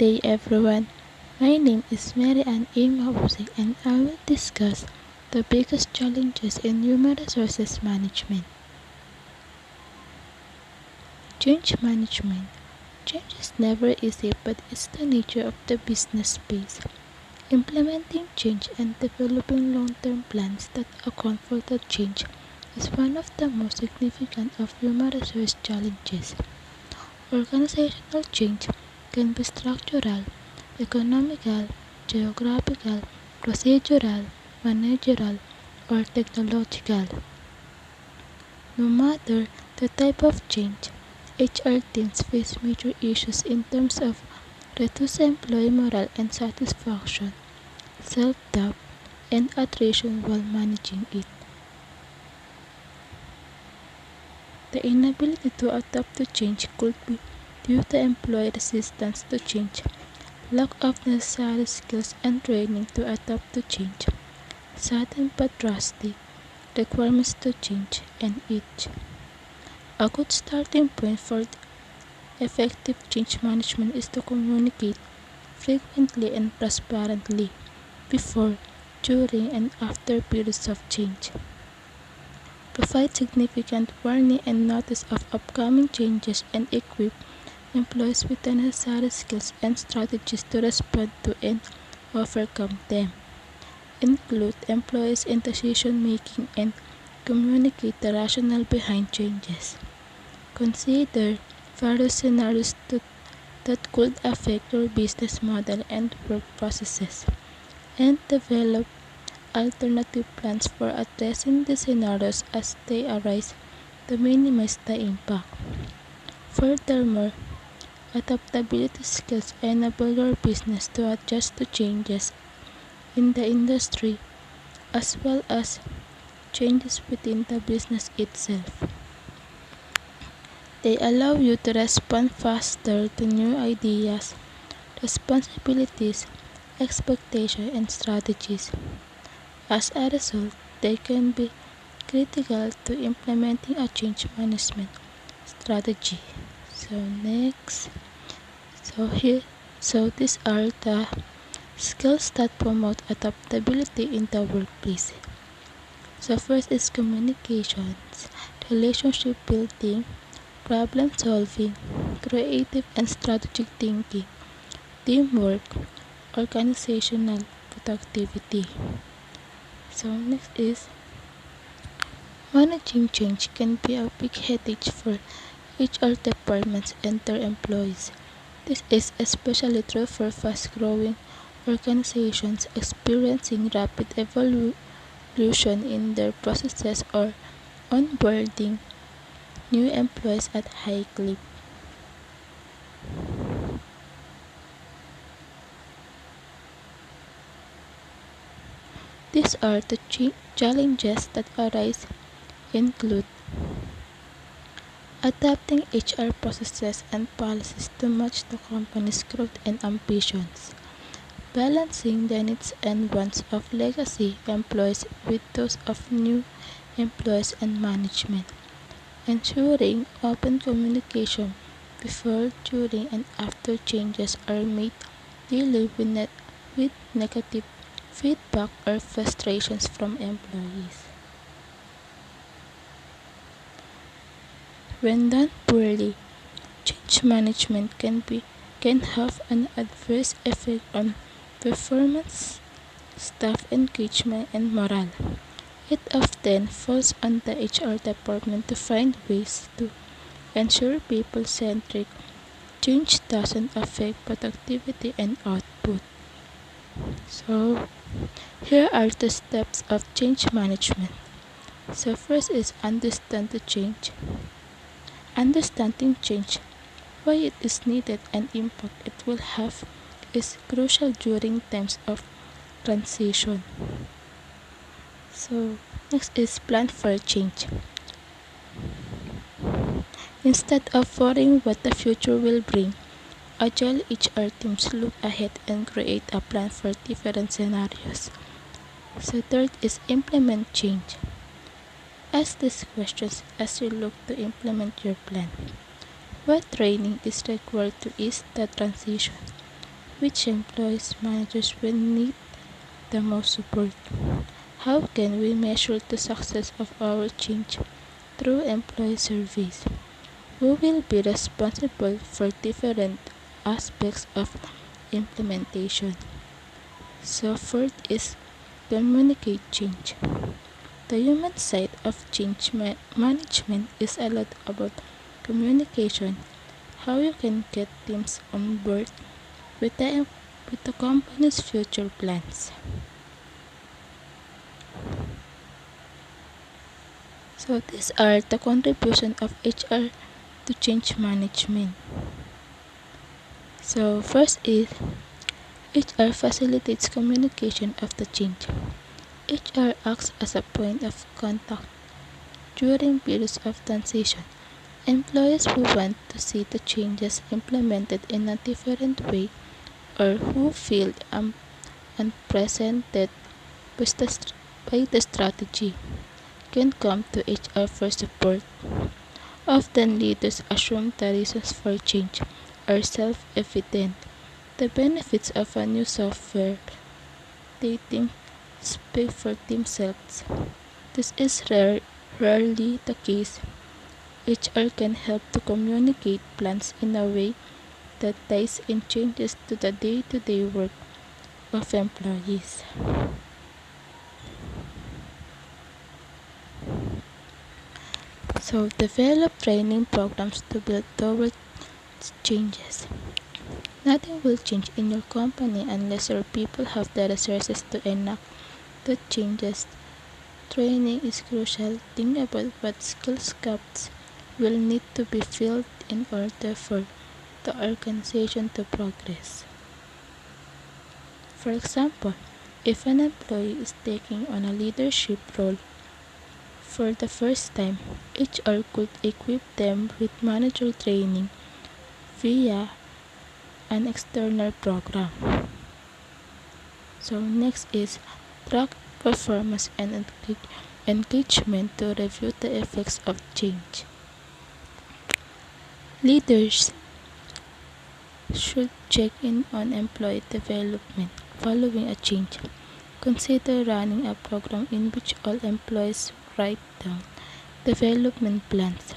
day, everyone. My name is Mary Ann A. Mausig, and I will discuss the biggest challenges in human resources management. Change management. Change is never easy, but it's the nature of the business space. Implementing change and developing long-term plans that account for the change is one of the most significant of human resource challenges. Organizational change can be structural, economical, geographical, procedural, managerial, or technological. No matter the type of change, HR teams face major issues in terms of reduced employee morale and satisfaction, self-doubt, and attrition while managing it. The inability to adapt to change could be due to employee resistance to change, lack of necessary skills and training to adapt to change, sudden but drastic requirements to change, and each. A good starting point for effective change management is to communicate frequently and transparently before, during, and after periods of change. Provide significant warning and notice of upcoming changes and equip employees with the necessary skills and strategies to respond to and overcome them. Include employees in decision making and communicate the rationale behind changes. Consider various scenarios that could affect your business model and work processes, and develop alternative plans for addressing the scenarios as they arise to minimize the impact. Furthermore, adaptability skills enable your business to adjust to changes in the industry as well as changes within the business itself. They allow you to respond faster to new ideas, responsibilities, expectations, and strategies. As a result, they can be critical to implementing a change management strategy. These are the skills that promote adaptability in the workplace. So first is communications, relationship building, problem solving, creative and strategic thinking, teamwork, organizational productivity. So next is managing change can be a big headache for HR departments and their employees. This is especially true for fast-growing organizations experiencing rapid evolution in their processes or onboarding new employees at high clip. These are the challenges that arise include adapting HR processes and policies to match the company's growth and ambitions, balancing the needs and wants of legacy employees with those of new employees and management, ensuring open communication before, during, and after changes are made, dealing with negative feedback or frustrations from employees. When done poorly, change management can have an adverse effect on performance, staff engagement, and morale. It often falls on the HR department to find ways to ensure people-centric change doesn't affect productivity and output. So, here are the steps of change management. So first is understand the change. Understanding change, why it is needed and impact it will have is crucial during times of transition. So next is plan for change. Instead of worrying what the future will bring, agile HR teams look ahead and create a plan for different scenarios. So third is implement change. Ask these questions as you look to implement your plan. What training is required to ease the transition? Which employees managers will need the most support? How can we measure the success of our change? Through employee surveys. Who will be responsible for different aspects of implementation? So fourth is communicate change. The human side of change management is a lot about communication, how you can get teams on board with the company's future plans. So these are the contribution of HR to change management. So first is HR facilitates communication of the change. HR acts as a point of contact during periods of transition. Employees who want to see the changes implemented in a different way or who feel unrepresented by the strategy can come to HR for support. Often leaders assume the reasons for change are self-evident. The benefits of a new software they think speak for themselves. This is rarely the case. HR can help to communicate plans in a way that ties in changes to the day-to-day work of employees. So develop training programs to build towards changes. Nothing will change in your company unless your people have the resources to enact the changes. Training is crucial. Think about what skills gaps will need to be filled in order for the organization to progress. For example, if an employee is taking on a leadership role for the first time, HR could equip them with manager training via an external program. So next is track performance and engagement to review the effects of change. Leaders should check in on employee development following a change. Consider running a program in which all employees write down development plans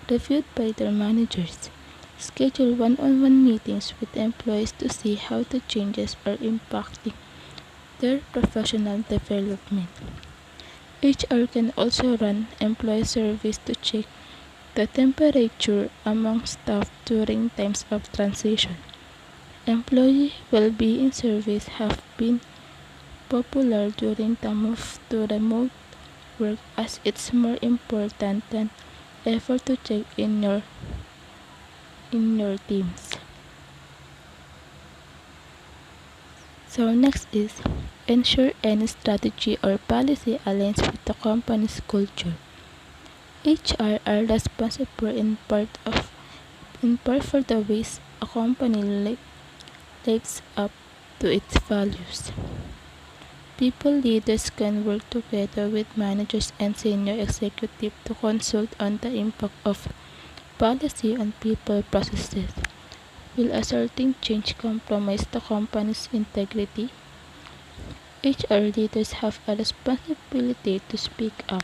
reviewed by their managers. Schedule one-on-one meetings with employees to see how the changes are impacting their professional development. HR can also run employee surveys to check the temperature among staff during times of transition. Employee well-being surveys have been popular during the move to remote work as it's more important than ever to check in your teams. So next is ensure any strategy or policy aligns with the company's culture. HR are responsible in part for the ways a company lives up to its values. People leaders can work together with managers and senior executives to consult on the impact of policy on people processes. Will asserting change compromise the company's integrity? HR leaders have a responsibility to speak up.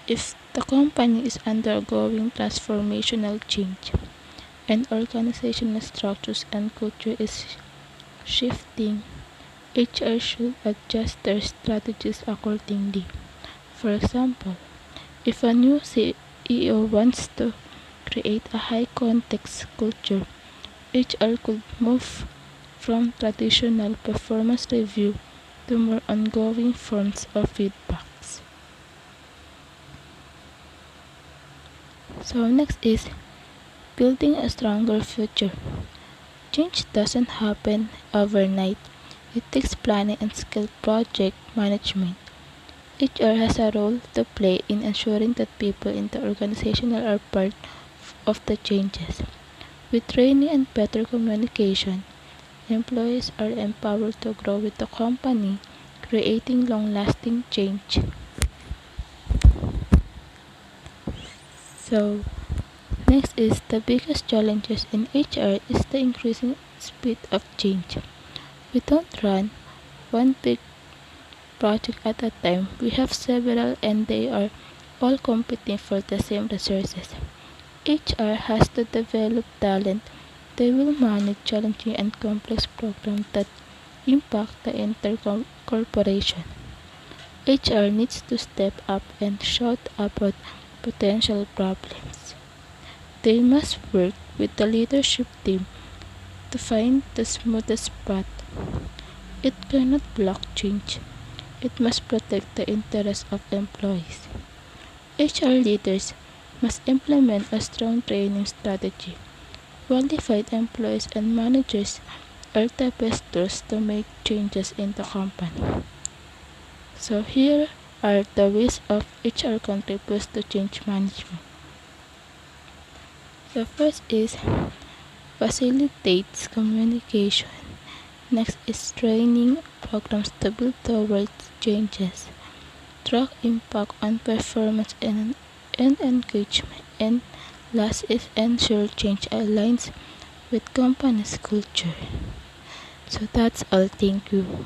If the company is undergoing transformational change and organizational structures and culture is shifting, HR should adjust their strategies accordingly. For example, if a new CEO wants to create a high-context culture, HR could move from traditional performance review to more ongoing forms of feedbacks. So next is building a stronger future. Change doesn't happen overnight. It takes planning and skilled project management. HR has a role to play in ensuring that people in the organization are part of the changes. With training and better communication, employees are empowered to grow with the company, creating long-lasting change. So, Next is the biggest challenges in HR is the increasing speed of change. We don't run one big project at a time. We have several and they are all competing for the same resources. HR has to develop talent. They will manage challenging and complex programs that impact the entire corporation. HR needs to step up and shout about potential problems. They must work with the leadership team to find the smoothest path. It cannot block change. It must protect the interests of employees. HR leaders must implement a strong training strategy. Qualified employees and managers are the best tools to make changes in the company. So here are the ways of HR contributes to change management. The first is facilitates communication. Next is training programs to build towards changes, track impact on performance and engagement, and last is ensure change aligns with company's culture. So that's all. Thank you.